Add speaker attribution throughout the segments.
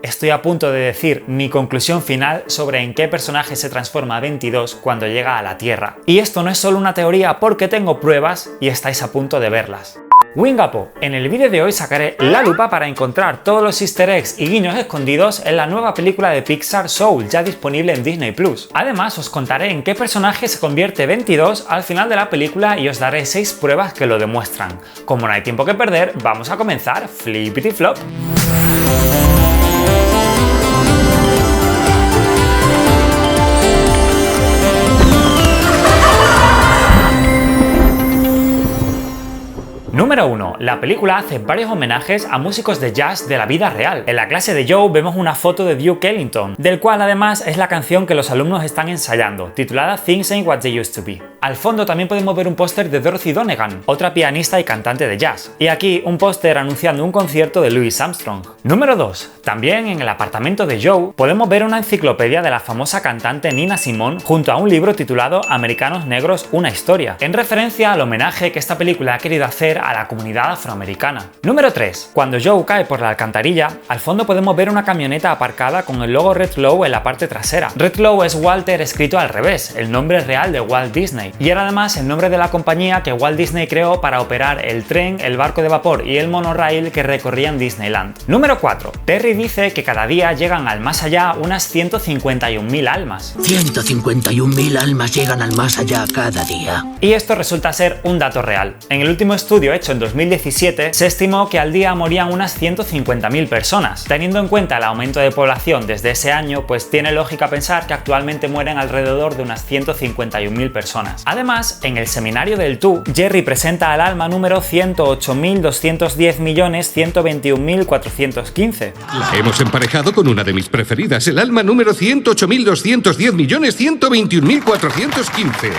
Speaker 1: estoy a punto de decir mi conclusión final sobre en qué personaje se transforma 22 cuando llega a la Tierra. Y esto no es solo una teoría porque tengo pruebas y estáis a punto de verlas. Wingapo, en el vídeo de hoy sacaré la lupa para encontrar todos los easter eggs y guiños escondidos en la nueva película de Pixar Soul, ya disponible en Disney+. Además, os contaré en qué personaje se convierte 22 al final de la película y os daré 6 pruebas que lo demuestran. Como no hay tiempo que perder, vamos a comenzar Flippity Flop. Número 1. La película hace varios homenajes a músicos de jazz de la vida real. En la clase de Joe vemos una foto de Duke Ellington, del cual además es la canción que los alumnos están ensayando, titulada Things Ain't What They Used to Be. Al fondo también podemos ver un póster de Dorothy Donegan, otra pianista y cantante de jazz. Y aquí un póster anunciando un concierto de Louis Armstrong. Número 2. También en el apartamento de Joe podemos ver una enciclopedia de la famosa cantante Nina Simone junto a un libro titulado Americanos Negros, una historia, en referencia al homenaje que esta película ha querido hacer a la comunidad afroamericana. Número 3. Cuando Joe cae por la alcantarilla, al fondo podemos ver una camioneta aparcada con el logo Redlow en la parte trasera. Redlow es Walter escrito al revés, el nombre real de Walt Disney, y era además el nombre de la compañía que Walt Disney creó para operar el tren, el barco de vapor y el monorail que recorrían Disneyland. Número 4. Terry dice que cada día llegan al más allá unas 151.000 almas.
Speaker 2: 151.000 almas llegan al más allá cada día.
Speaker 1: Y esto resulta ser un dato real. En el último estudio hecho en 2017, se estimó que al día morían unas 150.000 personas. Teniendo en cuenta el aumento de población desde ese año, pues tiene lógica pensar que actualmente mueren alrededor de unas 151.000 personas. Además, en el seminario del TU, Jerry presenta al alma número 108.210.121.415.
Speaker 3: La hemos emparejado con una de mis preferidas, el alma número 108.210.121.415.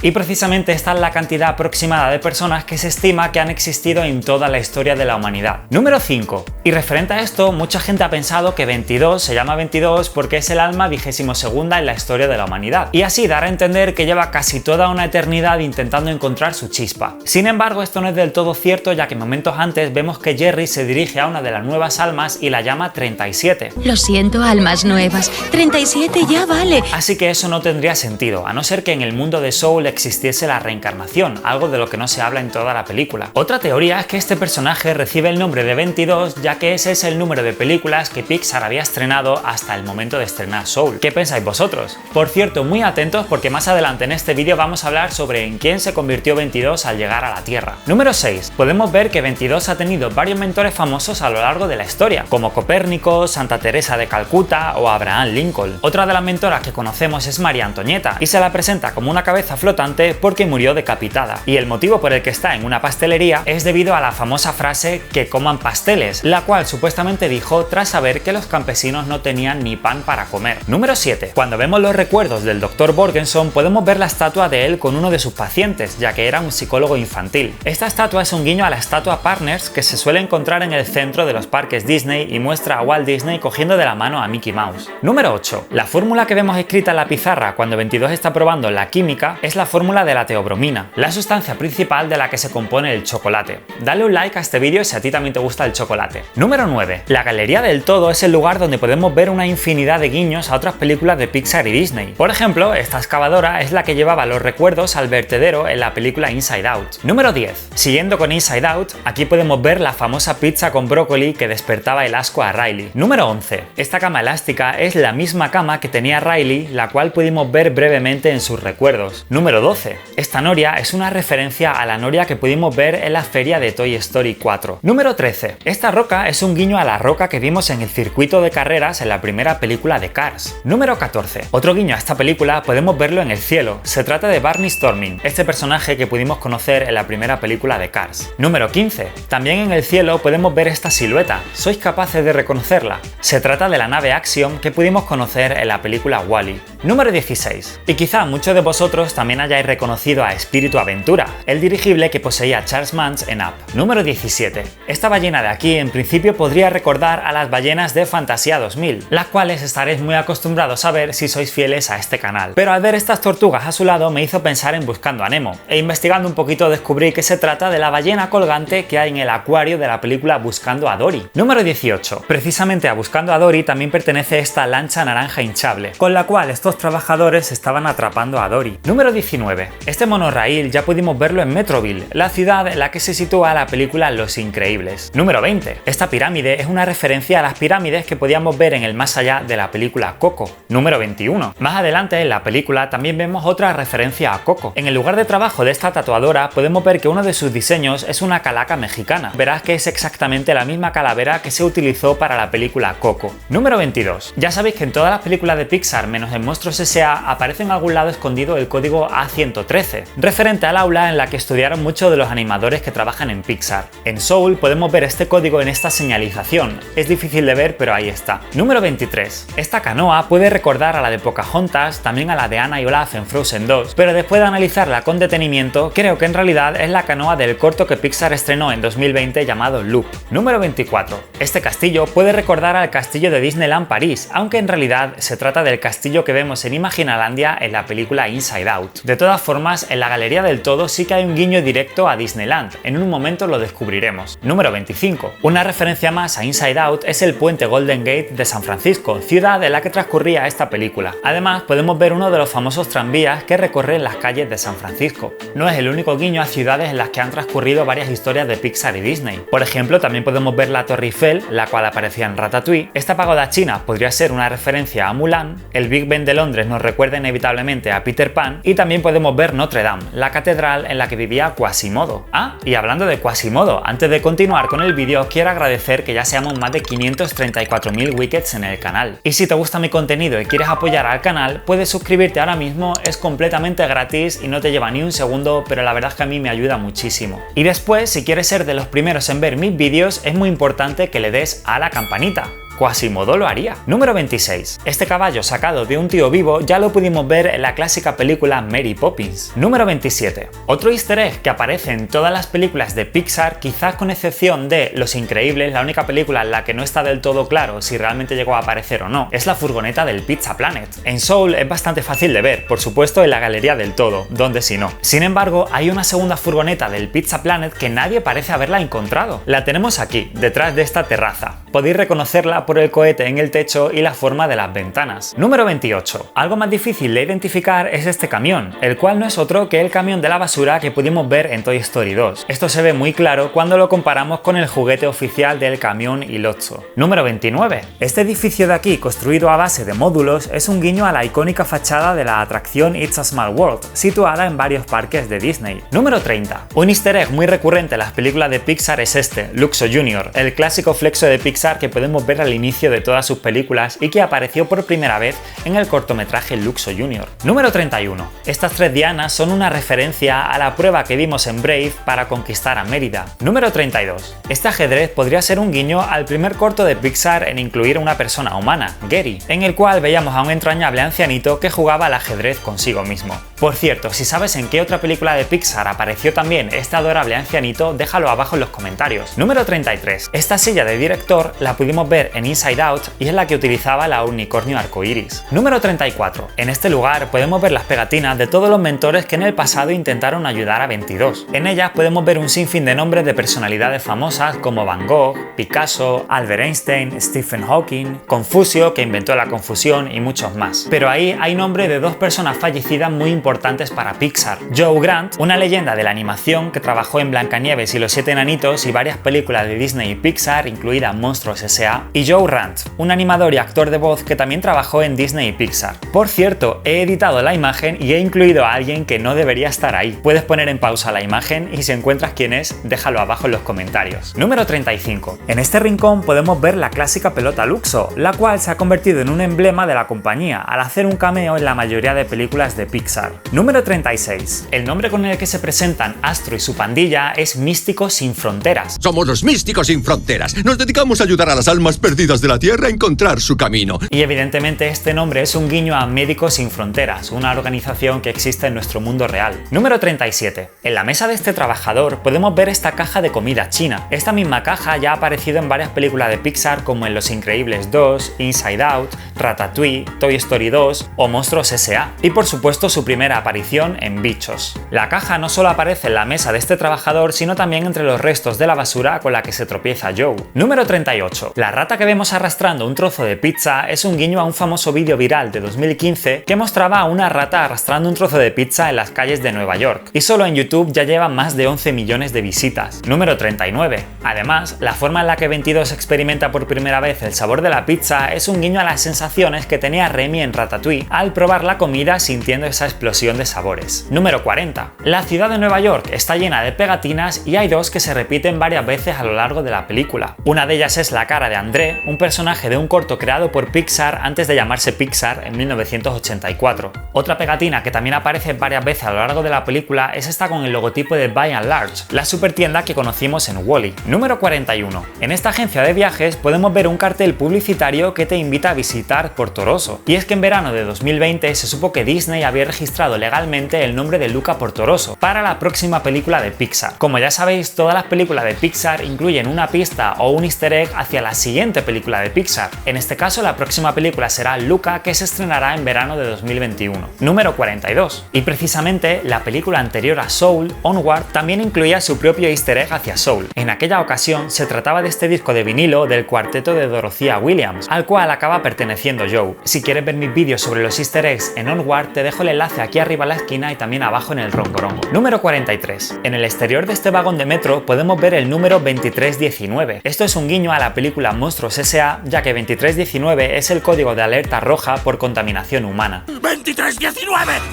Speaker 1: Y precisamente esta es la cantidad aproximada de personas que se estima que han existido en toda la historia de la humanidad. Número 5. Y referente a esto, mucha gente ha pensado que 22 se llama 22 porque es el alma 22ª en la historia de la humanidad, y así dar a entender que lleva casi toda una eternidad intentando encontrar su chispa. Sin embargo, esto no es del todo cierto, ya que momentos antes vemos que Jerry se dirige a una de las nuevas almas y la llama 37.
Speaker 4: Lo siento, almas nuevas, 37 ya vale.
Speaker 1: Así que eso no tendría sentido, a no ser que en el mundo de Soul existiese la reencarnación, algo de lo que no se habla en toda la película. Otra teoría es que este personaje recibe el nombre de 22 ya que ese es el número de películas que Pixar había estrenado hasta el momento de estrenar Soul. ¿Qué pensáis vosotros? Por cierto, muy atentos porque más adelante en este vídeo vamos a hablar sobre en quién se convirtió 22 al llegar a la Tierra. Número 6. Podemos ver que 22 ha tenido varios mentores famosos a lo largo de la historia, como Copérnico, Santa Teresa de Calcuta o Abraham Lincoln. Otra de las mentoras que conocemos es María Antonieta, y se la presenta como una cabeza flotante porque murió decapitada. Y el motivo por el que está en una pastelería es debido a la famosa frase "que coman pasteles", la cual supuestamente dijo tras saber que los campesinos no tenían ni pan para comer. Número 7. Cuando vemos los recuerdos del Dr. Borgenson podemos ver la estatua de él con uno de sus pacientes, ya que era un psicólogo infantil. Esta estatua es un guiño a la estatua Partners que se suele encontrar en el centro de los parques Disney y muestra a Walt Disney cogiendo de la mano a Mickey Mouse. Número 8. La fórmula que vemos escrita en la pizarra cuando 22 está probando la química es la fórmula de la teobromina, la sustancia principal de la que se compone el chocolate. Dale un like a este vídeo si a ti también te gusta el chocolate. Número 9. La Galería del Todo es el lugar donde podemos ver una infinidad de guiños a otras películas de Pixar y Disney. Por ejemplo, esta excavadora es la que llevaba los recuerdos al vertedero en la película Inside Out. Número 10. Siguiendo con Inside Out, aquí podemos ver la famosa pizza con brócoli que despertaba el asco a Riley. Número 11. Esta cama elástica es la misma cama que tenía Riley, la cual pudimos ver brevemente en sus recuerdos. Número 12. Esta noria es una referencia a la noria que pudimos ver en la feria de Toy Story 4. Número 13. Esta roca es un guiño a la roca que vimos en el circuito de carreras en la primera película de Cars. Número 14. Otro guiño a esta película podemos verlo en el cielo. Se trata de Barney Storming, este personaje que pudimos conocer en la primera película de Cars. Número 15. También en el cielo podemos ver esta silueta. ¿Sois capaces de reconocerla? Se trata de la nave Axiom que pudimos conocer en la película Wall-E. Número 16. Y quizá muchos de vosotros también hayáis reconocido dirigido a Espíritu Aventura, el dirigible que poseía Charles Mance en Up. Número 17. Esta ballena de aquí en principio podría recordar a las ballenas de Fantasía 2000, las cuales estaréis muy acostumbrados a ver si sois fieles a este canal. Pero al ver estas tortugas a su lado me hizo pensar en Buscando a Nemo, e investigando un poquito descubrí que se trata de la ballena colgante que hay en el acuario de la película Buscando a Dory. Número 18. Precisamente a Buscando a Dory también pertenece esta lancha naranja hinchable, con la cual estos trabajadores estaban atrapando a Dory. Número 19. Este monorraíl ya pudimos verlo en Metroville, la ciudad en la que se sitúa la película Los Increíbles. Número 20. Esta pirámide es una referencia a las pirámides que podíamos ver en el más allá de la película Coco. Número 21. Más adelante en la película también vemos otra referencia a Coco. En el lugar de trabajo de esta tatuadora podemos ver que uno de sus diseños es una calaca mexicana. Verás que es exactamente la misma calavera que se utilizó para la película Coco. Número 22. Ya sabéis que en todas las películas de Pixar menos en Monstruos S.A. aparece en algún lado escondido el código A113, referente al aula en la que estudiaron muchos de los animadores que trabajan en Pixar. En Soul podemos ver este código en esta señalización. Es difícil de ver, pero ahí está. Número 23. Esta canoa puede recordar a la de Pocahontas, también a la de Anna y Olaf en Frozen 2, pero después de analizarla con detenimiento, creo que en realidad es la canoa del corto que Pixar estrenó en 2020 llamado Loop. Número 24. Este castillo puede recordar al castillo de Disneyland París, aunque en realidad se trata del castillo que vemos en Imaginalandia en la película Inside Out. De todas formas, en la Galería del Todo sí que hay un guiño directo a Disneyland, en un momento lo descubriremos. Número 25. Una referencia más a Inside Out es el puente Golden Gate de San Francisco, ciudad en la que transcurría esta película. Además, podemos ver uno de los famosos tranvías que recorren las calles de San Francisco. No es el único guiño a ciudades en las que han transcurrido varias historias de Pixar y Disney. Por ejemplo, también podemos ver la Torre Eiffel, la cual aparecía en Ratatouille. Esta pagoda china podría ser una referencia a Mulan, el Big Ben de Londres nos recuerda inevitablemente a Peter Pan, y también podemos ver Notre Dame, la catedral en la que vivía Quasimodo. Ah, y hablando de Quasimodo, antes de continuar con el vídeo quiero agradecer que ya seamos más de 534.000 wickets en el canal. Y si te gusta mi contenido y quieres apoyar al canal, puedes suscribirte ahora mismo, es completamente gratis y no te lleva ni un segundo, pero la verdad es que a mí me ayuda muchísimo. Y después, si quieres ser de los primeros en ver mis vídeos, es muy importante que le des a la campanita. Quasimodo lo haría. Número 26. Este caballo sacado de un tío vivo ya lo pudimos ver en la clásica película Mary Poppins. Número 27. Otro easter egg que aparece en todas las películas de Pixar, quizás con excepción de Los Increíbles, la única película en la que no está del todo claro si realmente llegó a aparecer o no, es la furgoneta del Pizza Planet. En Soul es bastante fácil de ver, por supuesto en la Galería del Todo, donde si no. Sin embargo, hay una segunda furgoneta del Pizza Planet que nadie parece haberla encontrado. La tenemos aquí, detrás de esta terraza. Podéis reconocerla por el cohete en el techo y la forma de las ventanas. Número 28. Algo más difícil de identificar es este camión, el cual no es otro que el camión de la basura que pudimos ver en Toy Story 2. Esto se ve muy claro cuando lo comparamos con el juguete oficial del camión Ilotso. Número 29. Este edificio de aquí, construido a base de módulos, es un guiño a la icónica fachada de la atracción It's a Small World, situada en varios parques de Disney. Número 30. Un easter egg muy recurrente en las películas de Pixar es este, Luxo Jr., el clásico flexo de Pixar que podemos ver al inicio de todas sus películas y que apareció por primera vez en el cortometraje Luxo Jr. Número 31. Estas tres dianas son una referencia a la prueba que vimos en Brave para conquistar a Mérida. Número 32. Este ajedrez podría ser un guiño al primer corto de Pixar en incluir una persona humana, Gary, en el cual veíamos a un entrañable ancianito que jugaba al ajedrez consigo mismo. Por cierto, si sabes en qué otra película de Pixar apareció también este adorable ancianito, déjalo abajo en los comentarios. Número 33. Esta silla de director la pudimos ver en Inside Out y es la que utilizaba la unicornio arcoiris. Número 34. En este lugar podemos ver las pegatinas de todos los mentores que en el pasado intentaron ayudar a 22. En ellas podemos ver un sinfín de nombres de personalidades famosas como Van Gogh, Picasso, Albert Einstein, Stephen Hawking, Confucio, que inventó la confusión, y muchos más. Pero ahí hay nombre de dos personas fallecidas muy importantes para Pixar. Joe Grant, una leyenda de la animación que trabajó en Blancanieves y los 7 enanitos y varias películas de Disney y Pixar, incluida Monstruos S.A., y Joe Rant, un animador y actor de voz que también trabajó en Disney y Pixar. Por cierto, he editado la imagen y he incluido a alguien que no debería estar ahí. Puedes poner en pausa la imagen y si encuentras quién es, déjalo abajo en los comentarios. Número 35. En este rincón podemos ver la clásica pelota Luxo, la cual se ha convertido en un emblema de la compañía al hacer un cameo en la mayoría de películas de Pixar. Número 36. El nombre con el que se presentan Astro y su pandilla es Místicos Sin Fronteras.
Speaker 5: Somos los Místicos Sin Fronteras. Nos dedicamos a ayudar a las almas perdidas perdidas de la Tierra encontrar su camino.
Speaker 1: Y evidentemente este nombre es un guiño a Médicos Sin Fronteras, una organización que existe en nuestro mundo real. Número 37. En la mesa de este trabajador podemos ver esta caja de comida china. Esta misma caja ya ha aparecido en varias películas de Pixar como en Los Increíbles 2, Inside Out, Ratatouille, Toy Story 2 o Monstruos S.A. Y por supuesto su primera aparición en Bichos. La caja no solo aparece en la mesa de este trabajador, sino también entre los restos de la basura con la que se tropieza Joe. Número 38. La rata que vemos arrastrando un trozo de pizza es un guiño a un famoso vídeo viral de 2015 que mostraba a una rata arrastrando un trozo de pizza en las calles de Nueva York. Y solo en YouTube ya lleva más de 11 millones de visitas. Número 39. Además, la forma en la que 22 experimenta por primera vez el sabor de la pizza es un guiño a las sensaciones que tenía Remy en Ratatouille al probar la comida sintiendo esa explosión de sabores. Número 40. La ciudad de Nueva York está llena de pegatinas y hay dos que se repiten varias veces a lo largo de la película. Una de ellas es la cara de André, un personaje de un corto creado por Pixar antes de llamarse Pixar en 1984. Otra pegatina que también aparece varias veces a lo largo de la película es esta con el logotipo de By and Large, la supertienda que conocimos en Wall-E. Número 41. En esta agencia de viajes podemos ver un cartel publicitario que te invita a visitar Portorosso. Y es que en verano de 2020 se supo que Disney había registrado legalmente el nombre de Luca Portorosso para la próxima película de Pixar. Como ya sabéis, todas las películas de Pixar incluyen una pista o un easter egg hacia la siguiente película de Pixar. En este caso, la próxima película será Luca, que se estrenará en verano de 2021. Número 42. Y precisamente la película anterior a Soul, Onward, también incluía su propio easter egg hacia Soul. En aquella ocasión se trataba de este disco de vinilo del cuarteto de Dorothea Williams, al cual acaba perteneciendo Joe. Si quieres ver mis vídeos sobre los easter eggs en Onward, te dejo el enlace aquí arriba a la esquina y también abajo en el rongorongo. Número 43. En el exterior de este vagón de metro podemos ver el número 2319. Esto es un guiño a la película Monstruos S.A., ya que 2319 es el código de alerta roja por contaminación humana.
Speaker 2: ¡2319!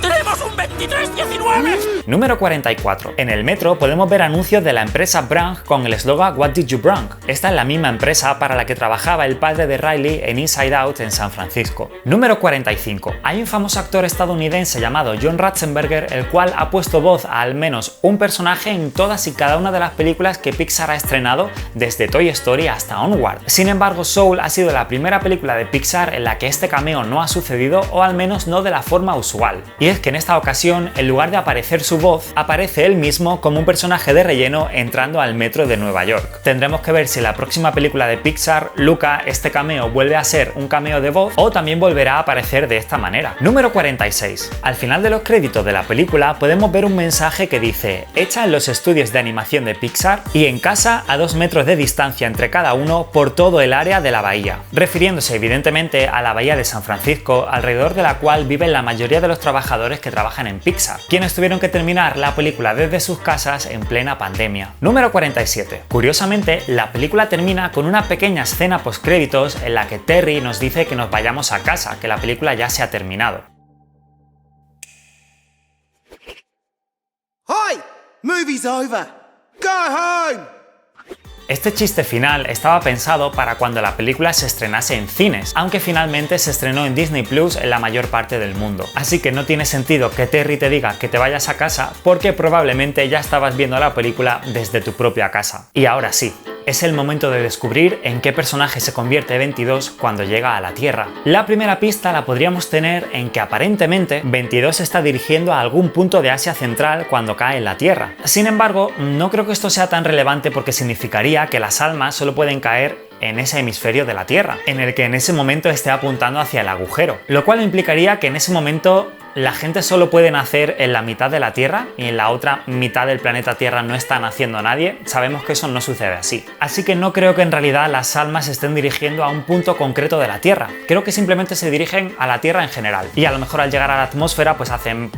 Speaker 2: ¡Tenemos un 2319!
Speaker 1: Número 44. En el metro podemos ver anuncios de la empresa Brang con el eslogan What did you bring? Esta es la misma empresa para la que trabajaba el padre de Riley en Inside Out en San Francisco. Número 45. Hay un famoso actor estadounidense llamado John Ratzenberger, el cual ha puesto voz a al menos un personaje en todas y cada una de las películas que Pixar ha estrenado desde Toy Story hasta Onward. Sin embargo, Soul ha sido la primera película de Pixar en la que este cameo no ha sucedido, o al menos no de la forma usual. Y es que en esta ocasión, en lugar de aparecer su voz, aparece él mismo como un personaje de relleno entrando al metro de Nueva York. Tendremos que ver si en la próxima película de Pixar, Luca, este cameo vuelve a ser un cameo de voz o también volverá a aparecer de esta manera. Número 46. Al final de los créditos de la película podemos ver un mensaje que dice: hecha en los estudios de animación de Pixar y en casa a 2 metros de distancia entre cada uno por todo el área de la bahía, refiriéndose evidentemente a la bahía de San Francisco, alrededor de la cual viven la mayoría de los trabajadores que trabajan en Pixar, quienes tuvieron que terminar la película desde sus casas en plena pandemia. Número 47. Curiosamente, la película termina con una pequeña escena postcréditos en la que Terry nos dice que nos vayamos a casa, que la película ya se ha terminado.
Speaker 6: Hi! Movie's over! Go home!
Speaker 1: Este chiste final estaba pensado para cuando la película se estrenase en cines, aunque finalmente se estrenó en Disney Plus en la mayor parte del mundo. Así que no tiene sentido que Terry te diga que te vayas a casa porque probablemente ya estabas viendo la película desde tu propia casa. Y ahora sí, es el momento de descubrir en qué personaje se convierte 22 cuando llega a la Tierra. La primera pista la podríamos tener en que aparentemente 22 se está dirigiendo a algún punto de Asia Central cuando cae en la Tierra. Sin embargo, no creo que esto sea tan relevante porque significaría que las almas solo pueden caer en ese hemisferio de la Tierra, en el que en ese momento esté apuntando hacia el agujero, lo cual implicaría que en ese momento la gente solo puede nacer en la mitad de la Tierra y en la otra mitad del planeta Tierra no está naciendo nadie. Sabemos que eso no sucede así. Así que no creo que en realidad las almas se estén dirigiendo a un punto concreto de la Tierra. Creo que simplemente se dirigen a la Tierra en general. Y a lo mejor al llegar a la atmósfera pues hacen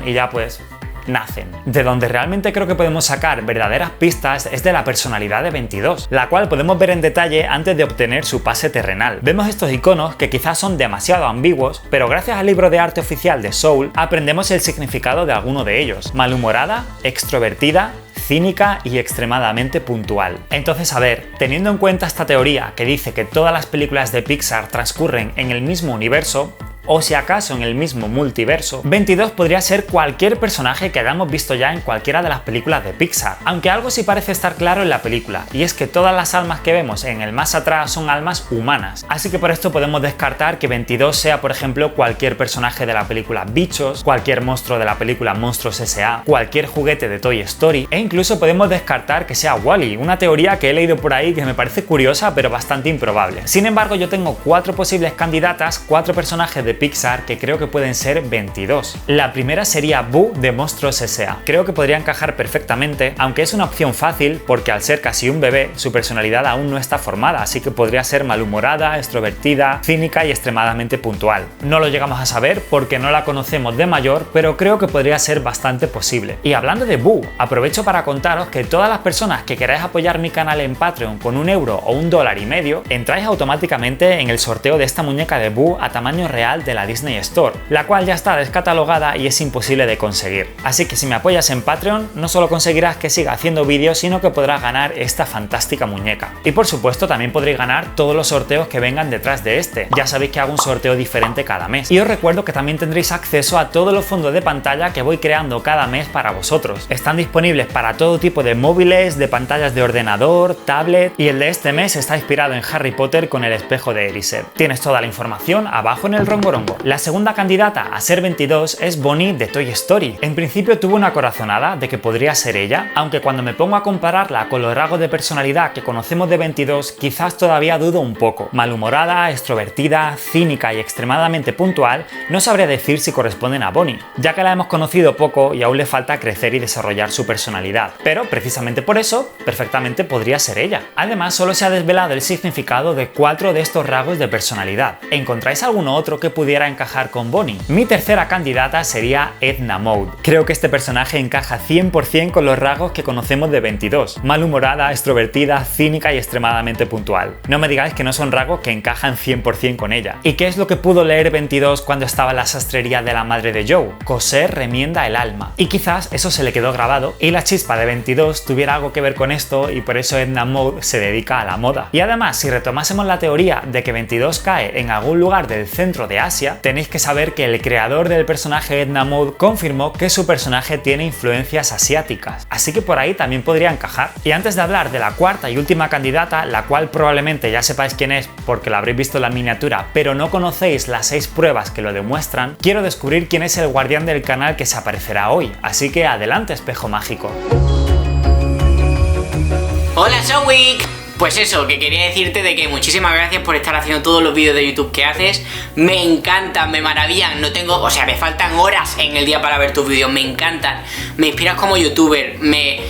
Speaker 1: y ya pues nacen. De donde realmente creo que podemos sacar verdaderas pistas es de la personalidad de 22, la cual podemos ver en detalle antes de obtener su pase terrenal. Vemos estos iconos que quizás son demasiado ambiguos, pero gracias al libro de arte oficial de Soul aprendemos el significado de alguno de ellos: malhumorada, extrovertida, cínica y extremadamente puntual. Entonces, a ver, teniendo en cuenta esta teoría que dice que todas las películas de Pixar transcurren en el mismo universo, o si acaso en el mismo multiverso, 22 podría ser cualquier personaje que hayamos visto ya en cualquiera de las películas de Pixar, aunque algo sí parece estar claro en la película, y es que todas las almas que vemos en el más atrás son almas humanas, así que por esto podemos descartar que 22 sea por ejemplo cualquier personaje de la película Bichos, cualquier monstruo de la película Monstruos S.A., cualquier juguete de Toy Story, e incluso podemos descartar que sea Wall-E, una teoría que he leído por ahí que me parece curiosa pero bastante improbable. Sin embargo, yo tengo 4 posibles candidatas, 4 personajes de Pixar que creo que pueden ser 22. La primera sería Boo de Monstruos S.A. Creo que podría encajar perfectamente, aunque es una opción fácil porque al ser casi un bebé, su personalidad aún no está formada, así que podría ser malhumorada, extrovertida, cínica y extremadamente puntual. No lo llegamos a saber porque no la conocemos de mayor, pero creo que podría ser bastante posible. Y hablando de Boo, aprovecho para contaros que todas las personas que queráis apoyar mi canal en Patreon con €1 o $1.50, entráis automáticamente en el sorteo de esta muñeca de Boo a tamaño real de la Disney Store, la cual ya está descatalogada y es imposible de conseguir. Así que si me apoyas en Patreon, no solo conseguirás que siga haciendo vídeos, sino que podrás ganar esta fantástica muñeca. Y por supuesto también podréis ganar todos los sorteos que vengan detrás de este. Ya sabéis que hago un sorteo diferente cada mes. Y os recuerdo que también tendréis acceso a todos los fondos de pantalla que voy creando cada mes para vosotros. Están disponibles para todo tipo de móviles, de pantallas de ordenador, tablet, y el de este mes está inspirado en Harry Potter con el espejo de Erised. Tienes toda la información abajo en el rongorongo. La segunda candidata a ser 22 es Bonnie de Toy Story. En principio tuve una corazonada de que podría ser ella, aunque cuando me pongo a compararla con los rasgos de personalidad que conocemos de 22, quizás todavía dudo un poco. Malhumorada, extrovertida, cínica y extremadamente puntual, no sabría decir si corresponden a Bonnie, ya que la hemos conocido poco y aún le falta crecer y desarrollar su personalidad. Pero precisamente por eso, perfectamente podría ser ella. Además, solo se ha desvelado el significado de 4 de estos rasgos de personalidad. ¿Encontráis alguno otro que pudiera encajar con Bonnie? Mi tercera candidata sería Edna Mode. Creo que este personaje encaja 100% con los rasgos que conocemos de 22. Malhumorada, extrovertida, cínica y extremadamente puntual. No me digáis que no son rasgos que encajan 100% con ella. ¿Y qué es lo que pudo leer 22 cuando estaba en la sastrería de la madre de Joe? Coser remienda el alma. Y quizás eso se le quedó grabado y la chispa de 22 tuviera algo que ver con esto y por eso Edna Mode se dedica a la moda. Y además, si retomásemos la teoría de que 22 cae en algún lugar del centro de Asia, tenéis que saber que el creador del personaje Edna Mode confirmó que su personaje tiene influencias asiáticas, así que por ahí también podría encajar. Y antes de hablar de la cuarta y última candidata, la cual probablemente ya sepáis quién es porque la habréis visto en la miniatura, pero no conocéis las 6 pruebas que lo demuestran, quiero descubrir quién es el guardián del canal que se aparecerá hoy, así que adelante, espejo mágico.
Speaker 7: Hola Sonic. Pues eso, que quería decirte de que muchísimas gracias por estar haciendo todos los vídeos de YouTube que haces. Me encantan, me maravillan, no tengo, o sea, me faltan horas en el día para ver tus vídeos, me encantan. Me inspiras como youtuber, me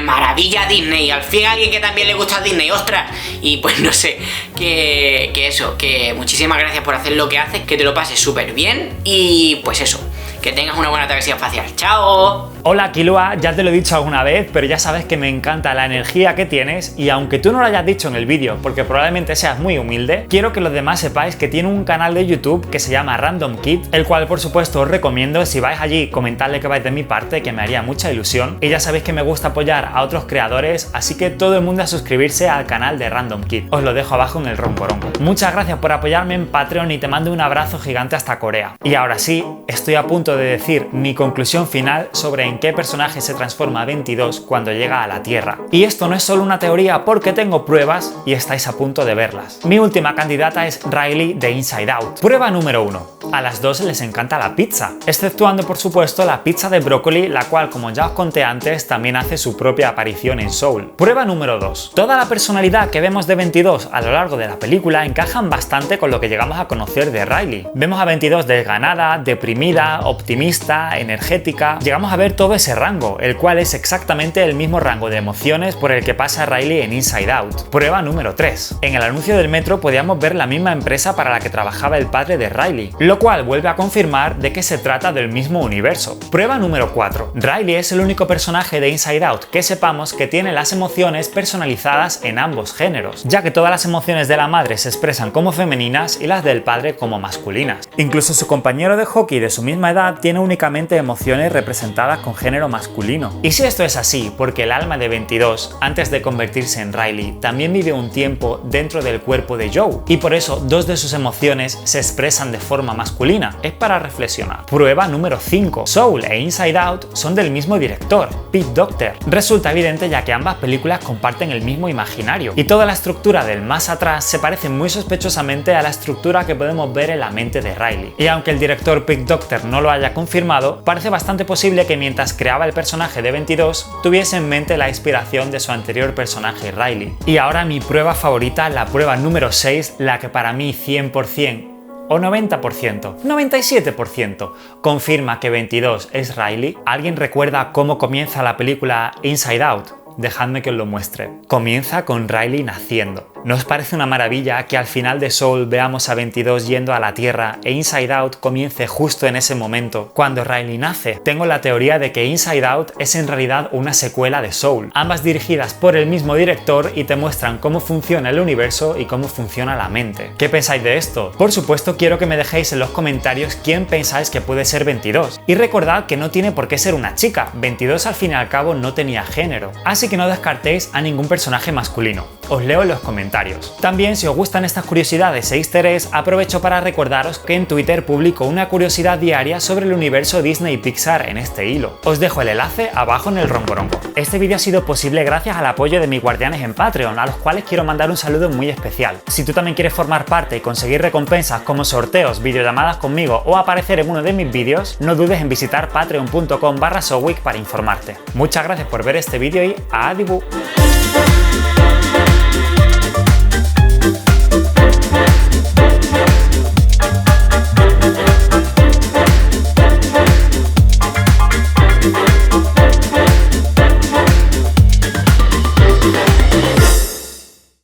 Speaker 7: maravilla Disney, al fin alguien que también le gusta Disney, ostras. Y pues no sé, que eso, que muchísimas gracias por hacer lo que haces, que te lo pases súper bien y pues eso, que tengas una buena travesía espacial. ¡Chao!
Speaker 1: Hola Kilua, ya te lo he dicho alguna vez, pero ya sabes que me encanta la energía que tienes y aunque tú no lo hayas dicho en el vídeo porque probablemente seas muy humilde, quiero que los demás sepáis que tiene un canal de YouTube que se llama Random Kid, el cual por supuesto os recomiendo. Si vais allí, comentadle que vais de mi parte, que me haría mucha ilusión, y ya sabéis que me gusta apoyar a otros creadores, así que todo el mundo a suscribirse al canal de Random Kid. Os lo dejo abajo en el romporongo. Muchas gracias por apoyarme en Patreon y te mando un abrazo gigante hasta Corea. Y ahora sí, estoy a punto de decir mi conclusión final sobre en qué personaje se transforma 22 cuando llega a la Tierra. Y esto no es solo una teoría porque tengo pruebas y estáis a punto de verlas. Mi última candidata es Riley de Inside Out. Prueba número 1. A las dos les encanta la pizza, exceptuando por supuesto la pizza de brócoli, la cual, como ya os conté antes, también hace su propia aparición en Soul. Prueba número 2. Toda la personalidad que vemos de 22 a lo largo de la película encajan bastante con lo que llegamos a conocer de Riley. Vemos a 22 desganada, deprimida, optimista, energética. Llegamos a ver todo ese rango, el cual es exactamente el mismo rango de emociones por el que pasa Riley en Inside Out. Prueba número 3. En el anuncio del metro podíamos ver la misma empresa para la que trabajaba el padre de Riley, lo cual vuelve a confirmar de que se trata del mismo universo. Prueba número 4. Riley es el único personaje de Inside Out que sepamos que tiene las emociones personalizadas en ambos géneros, ya que todas las emociones de la madre se expresan como femeninas y las del padre como masculinas. Incluso su compañero de hockey de su misma edad tiene únicamente emociones representadas con género masculino. Y si esto es así, porque el alma de 22, antes de convertirse en Riley, también vive un tiempo dentro del cuerpo de Joe, y por eso dos de sus emociones se expresan de forma masculina. Es para reflexionar. Prueba número 5. Soul e Inside Out son del mismo director, Pete Docter. Resulta evidente ya que ambas películas comparten el mismo imaginario, y toda la estructura del más atrás se parece muy sospechosamente a la estructura que podemos ver en la mente de Riley. Y aunque el director Pete Docter no lo haya confirmado, parece bastante posible que mientras creaba el personaje de 22, tuviese en mente la inspiración de su anterior personaje Riley. Y ahora mi prueba favorita, la prueba número 6, la que para mí 100% o 90%, 97% confirma que 22 es Riley. ¿Alguien recuerda cómo comienza la película Inside Out? Dejadme que os lo muestre. Comienza con Riley naciendo. ¿No os parece una maravilla que al final de Soul veamos a 22 yendo a la Tierra e Inside Out comience justo en ese momento, cuando Riley nace? Tengo la teoría de que Inside Out es en realidad una secuela de Soul, ambas dirigidas por el mismo director y te muestran cómo funciona el universo y cómo funciona la mente. ¿Qué pensáis de esto? Por supuesto, quiero que me dejéis en los comentarios quién pensáis que puede ser 22. Y recordad que no tiene por qué ser una chica, 22 al fin y al cabo no tenía género, así que no descartéis a ningún personaje masculino. Os leo en los comentarios. También, si os gustan estas curiosidades e easter eggs, aprovecho para recordaros que en Twitter publico una curiosidad diaria sobre el universo Disney y Pixar en este hilo. Os dejo el enlace abajo en el romborongo. Este vídeo ha sido posible gracias al apoyo de mis guardianes en Patreon, a los cuales quiero mandar un saludo muy especial. Si tú también quieres formar parte y conseguir recompensas como sorteos, videollamadas conmigo o aparecer en uno de mis vídeos, no dudes en visitar patreon.com/Soulweek para informarte. Muchas gracias por ver este vídeo y adiós.